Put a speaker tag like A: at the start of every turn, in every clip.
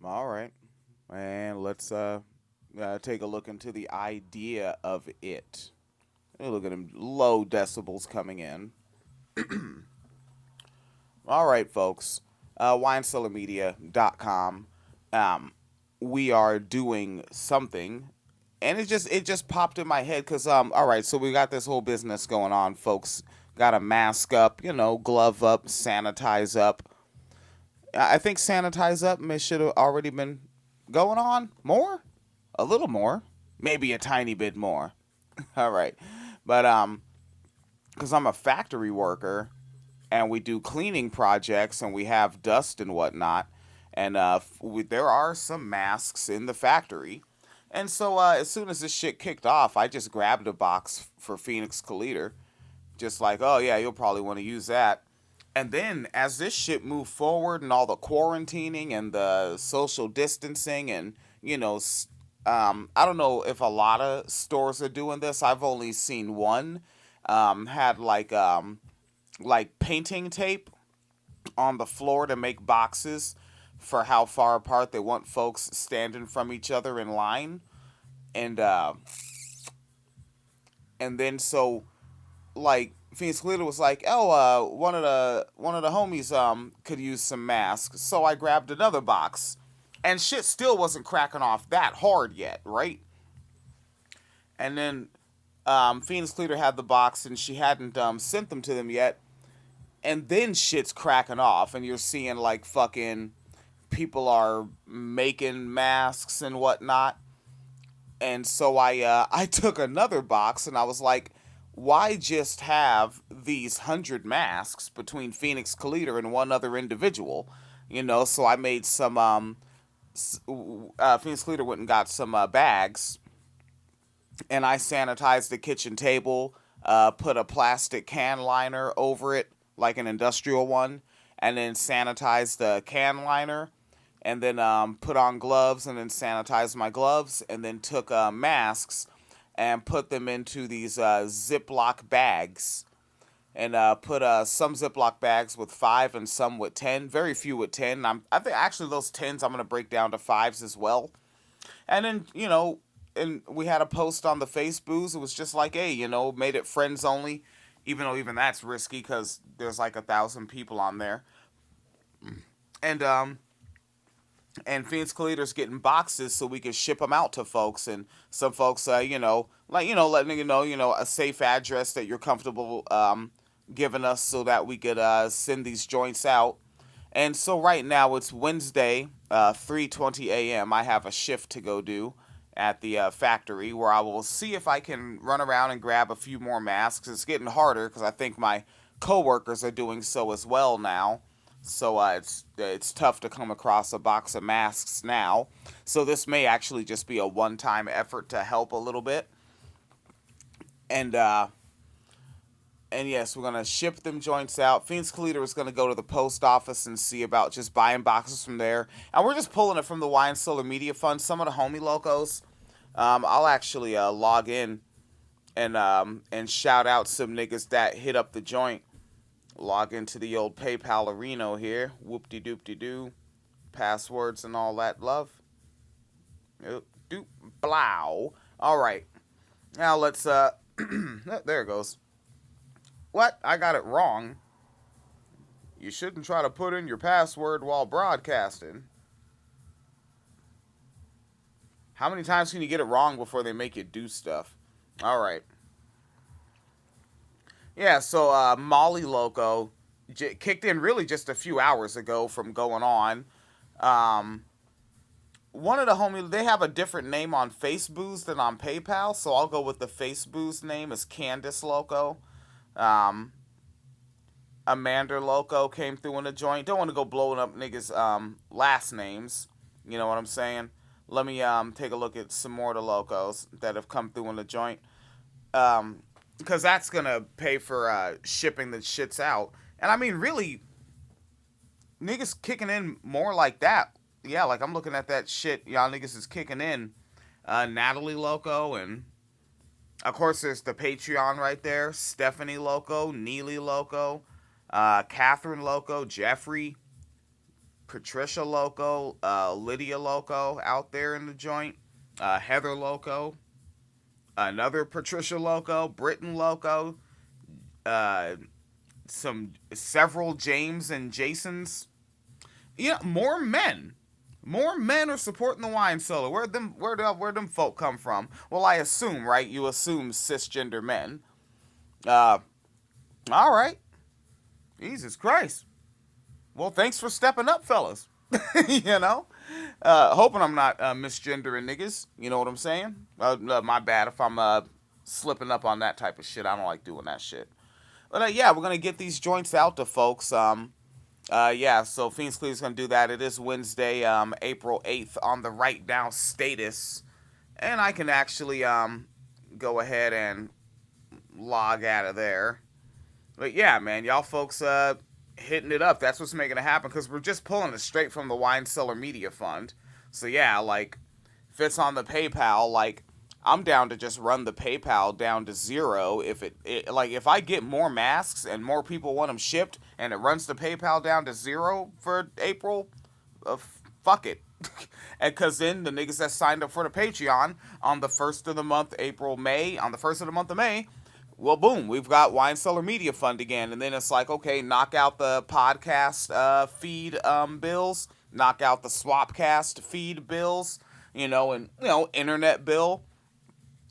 A: All right. And let's take a look into the idea of it. Look at them low decibels coming in. All right, folks. WineCellarMedia.com. Um, we are doing something, and it just popped in my head because all right, so we got this whole business going on, folks. Got to mask up, glove up, sanitize up. I think sanitize up should have already been going on more, a little more, maybe a tiny bit more. All right, but because I'm a factory worker and we do cleaning projects and we have dust and whatnot, and there are some masks in the factory. And so as soon as this shit kicked off, I just grabbed a box for Phoenix Caliter, just like, oh yeah, you'll probably want to use that. And then as this shit moved forward and all the quarantining and the social distancing and I don't know if a lot of stores are doing this. I've only seen one had like painting tape on the floor to make boxes for how far apart they want folks standing from each other in line, and then so like Phoenix Leader was like, "Oh, one of the homies could use some masks," so I grabbed another box, and shit still wasn't cracking off that hard yet, right? And then Phoenix Leader had the box, and she hadn't sent them to them yet, and then shit's cracking off, and you're seeing like fucking people are making masks and whatnot. And so I took another box and I was like, why just have these 100 masks between Phoenix Calida and one other individual? So I made some Phoenix Calida went and got some bags, and I sanitized the kitchen table, put a plastic can liner over it, like an industrial one, and then sanitized the can liner, and then put on gloves, and then sanitized my gloves, and then took masks and put them into these Ziploc bags. And put some Ziploc bags with 5 and some with 10. Very few with 10. I think actually those 10s I'm going to break down to 5s as well. And then, and we had a post on the Facebooks. It was just like, hey, made it friends only, even though even that's risky because there's like 1,000 people on there. And Phoenix Collider's getting boxes so we can ship them out to folks, and some folks, letting you know, a safe address that you're comfortable giving us so that we could send these joints out. And so right now it's Wednesday, 3:20 a.m. I have a shift to go do at the factory where I will see if I can run around and grab a few more masks. It's getting harder because I think my coworkers are doing so as well now. So it's tough to come across a box of masks now. So this may actually just be a one-time effort to help a little bit. And yes, we're gonna ship them joints out. Phoenix Calida is gonna go to the post office and see about just buying boxes from there. And we're just pulling it from the Wine Cellar Media Fund. Some of the homie locos, I'll actually log in and shout out some niggas that hit up the joint. Log into the old PayPal Areno here. Whoop de doop de doo. Passwords and all that love. Doop blow. All right. Now let's there it goes. What? I got it wrong. You shouldn't try to put in your password while broadcasting. How many times can you get it wrong before they make you do stuff? All right. Yeah, so Molly Loco kicked in really just a few hours ago from going on. Um, One of the homies, they have a different name on Facebooks than on PayPal, so I'll go with the Facebook's name is Candace Loco. Um, Amanda Loco came through in the joint. Don't want to go blowing up niggas' last names. You know what I'm saying? Let me take a look at some more of the locos that have come through in the joint. Because that's gonna pay for shipping the shits out. And I mean, really, niggas kicking in more like that. Yeah, like I'm looking at that shit. Y'all niggas is kicking in. Natalie Loco, and of course there's the Patreon right there. Stephanie Loco, Neely Loco, Catherine Loco, Jeffrey, Patricia Loco, Lydia Loco out there in the joint, Heather Loco, another Patricia Loco, Britton Loco, uh, several James and Jasons. Yeah, more men. More men are supporting the wine cellar. Where them folk come from? Well, I assume, right? You assume cisgender men. Uh, all right. Jesus Christ. Well, thanks for stepping up, fellas. you know, hoping I'm not misgendering niggas. You know what I'm saying? My bad if I'm slipping up on that type of shit. I don't like doing that shit. But yeah, we're gonna get these joints out to folks. Yeah, so Phoenix Cleve's gonna do that. It is Wednesday, April 8th on the Right Now status, and I can actually go ahead and log out of there. But yeah, man, y'all folks hitting it up. That's what's making it happen because we're just pulling it straight from the Wine Cellar Media Fund. So yeah, like if it's on the PayPal, like I'm down to just run the PayPal down to zero. If like if I get more masks and more people want them shipped, and it runs the PayPal down to zero for April, fuck it. And because then the niggas that signed up for the Patreon on the first of the month, on the first of the month of May, well, boom, we've got Wine Cellar Media Fund again. And then it's like, okay, knock out the podcast feed bills, knock out the Swapcast feed bills, and, internet bill.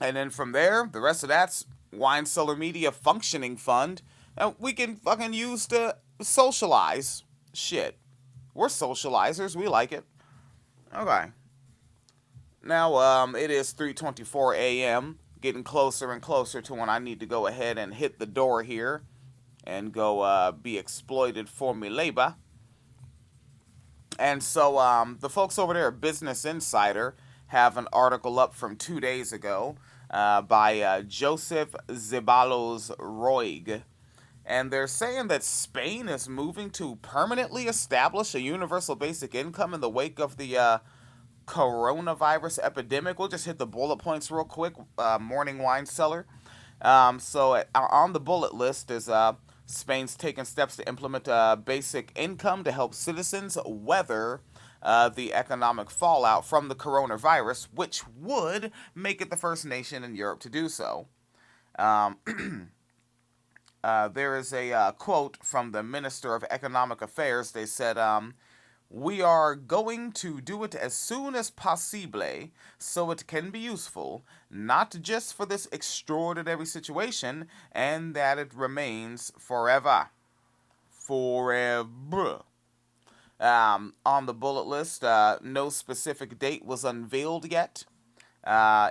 A: And then from there, the rest of that's Wine Cellar Media Functioning Fund. And we can fucking use to socialize. Shit. We're socializers. We like it. Okay. Now, it is 3:24 a.m., getting closer and closer to when I need to go ahead and hit the door here and go be exploited for me labor. And so the folks over there at Business Insider have an article up from 2 days ago by Joseph Zeballos Roig. And they're saying that Spain is moving to permanently establish a universal basic income in the wake of the coronavirus epidemic. We'll just hit the bullet points real quick. Morning Wine Cellar. So on the bullet list is Spain's taking steps to implement a basic income to help citizens weather the economic fallout from the coronavirus, which would make it the first nation in Europe to do so. There is a quote from the Minister of Economic Affairs. They said, we are going to do it as soon as possible so it can be useful, not just for this extraordinary situation, and that it remains forever. Forever. On the bullet list, no specific date was unveiled yet.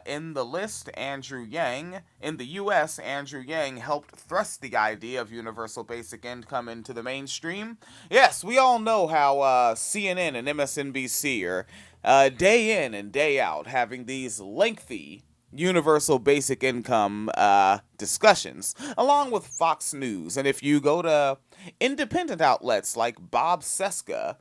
A: In the list, in the U.S., Andrew Yang helped thrust the idea of universal basic income into the mainstream. Yes, we all know how CNN and MSNBC are day in and day out having these lengthy universal basic income discussions, along with Fox News. And if you go to independent outlets like Bob Cesca,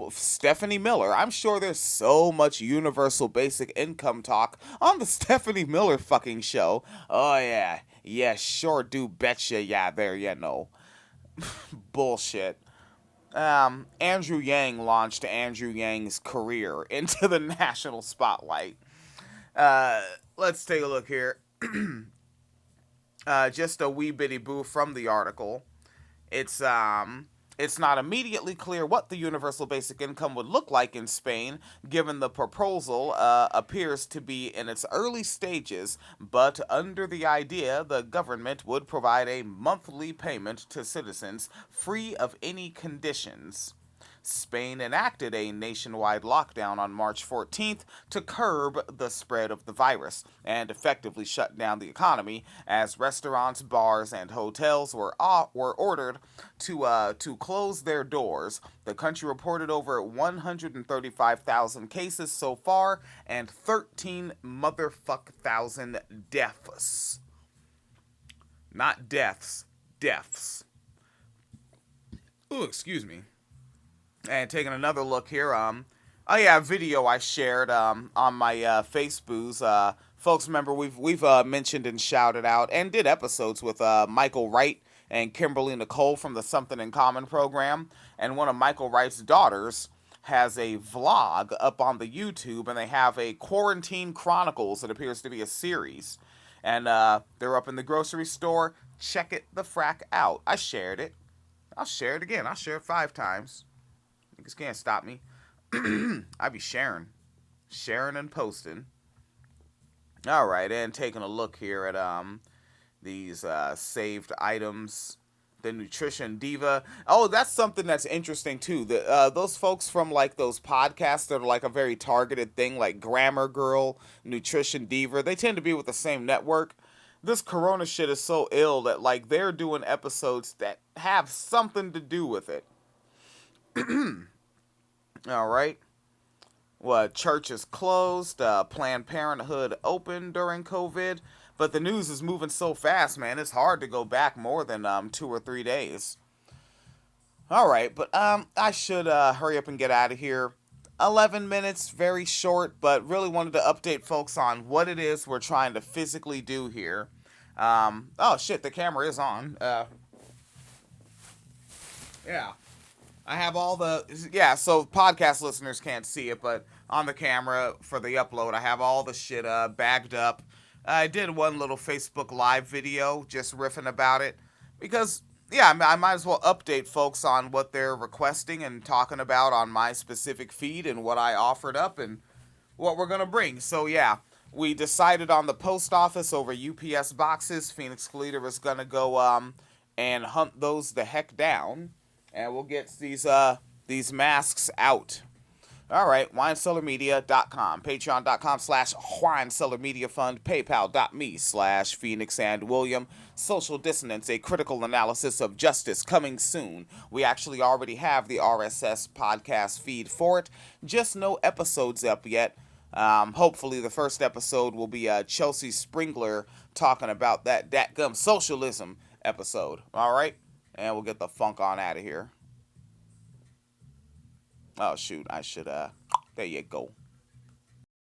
A: Stephanie Miller. I'm sure there's so much universal basic income talk on the Stephanie Miller fucking show. Oh, yeah. Yeah, sure do betcha. Yeah, there you know. Bullshit. Andrew Yang launched Andrew Yang's career into the national spotlight. Let's take a look here. Just a wee bitty boo from the article. It's not immediately clear what the universal basic income would look like in Spain, given the proposal appears to be in its early stages, but under the idea, the government would provide a monthly payment to citizens free of any conditions. Spain enacted a nationwide lockdown on March 14th to curb the spread of the virus and effectively shut down the economy as restaurants, bars, and hotels were ordered to close their doors. The country reported over 135,000 cases so far and 13 thousand deaths. Not deaths, deaths. Ooh, excuse me. And taking another look here, a video I shared on my Facebooks. Folks, remember we've mentioned and shouted out and did episodes with Michael Wright and Kimberly Nicole from the Something in Common program. And one of Michael Wright's daughters has a vlog up on the YouTube, and they have a Quarantine Chronicles. It appears to be a series. And they're up in the grocery store. Check it the frack out. I shared it. I'll share it again. I'll share it 5 times. Niggas can't stop me. I be sharing. Sharing and posting. Alright, and taking a look here at these saved items. The Nutrition Diva. Oh, that's something that's interesting too. Those folks from like those podcasts that are like a very targeted thing, like Grammar Girl, Nutrition Diva, they tend to be with the same network. This corona shit is so ill that like they're doing episodes that have something to do with it. Alright. Well, church is closed, Planned Parenthood open during COVID, but the news is moving so fast, man, it's hard to go back more than 2 or 3 days. Alright, but I should hurry up and get out of here. 11 minutes, very short, but really wanted to update folks on what it is we're trying to physically do here. Oh shit, the camera is on. Yeah. I have all the, yeah, so podcast listeners can't see it, but on the camera for the upload, I have all the shit bagged up. I did one little Facebook Live video just riffing about it because, yeah, I might as well update folks on what they're requesting and talking about on my specific feed and what I offered up and what we're going to bring. So, yeah, we decided on the post office over UPS boxes. Phoenix Leader is going to go and hunt those the heck down. And we'll get these masks out. All right, winecellarmedia.com, patreon.com/winecellarmediafund, paypal.me/Phoenix and William. Social Dissonance, a critical analysis of justice, coming soon. We actually already have the RSS podcast feed for it. Just no episodes up yet. Hopefully the first episode will be Chelsea Springler talking about that datgum socialism episode. All right? And we'll get the funk on out of here. Oh, shoot. I should, there you go.